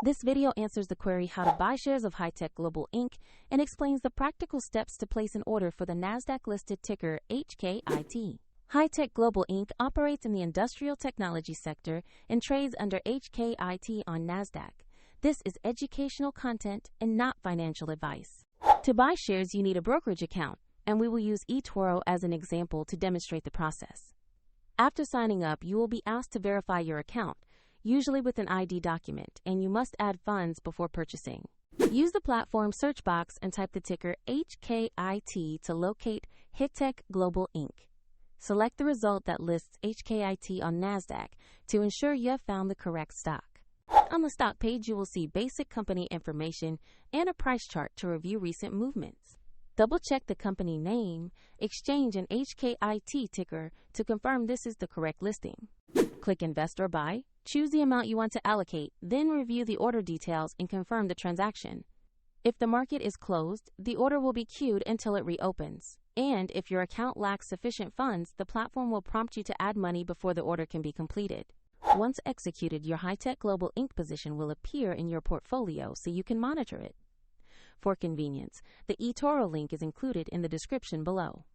This video answers the query how to buy shares of Hitek Global Inc. and explains the practical steps to place an order for the NASDAQ-listed ticker HKIT. Hitek Global Inc. operates in the industrial technology sector and trades under HKIT on NASDAQ. This is educational content and not financial advice. To buy shares, you need a brokerage account, and we will use eToro as an example to demonstrate the process. After signing up, you will be asked to verify your account, usually with an ID document, and you must add funds before purchasing. Use the platform search box and type the ticker HKIT to locate Hitek Global Inc. Select the result that lists HKIT on NASDAQ to ensure you have found the correct stock. On the stock page, you will see basic company information and a price chart to review recent movements. Double-check the company name, exchange, and HKIT ticker to confirm this is the correct listing. Click Invest or Buy, choose the amount you want to allocate, then review the order details and confirm the transaction. If the market is closed, the order will be queued until it reopens. And if your account lacks sufficient funds, the platform will prompt you to add money before the order can be completed. Once executed, your Hitek Global Inc. position will appear in your portfolio so you can monitor it. For convenience, the eToro link is included in the description below.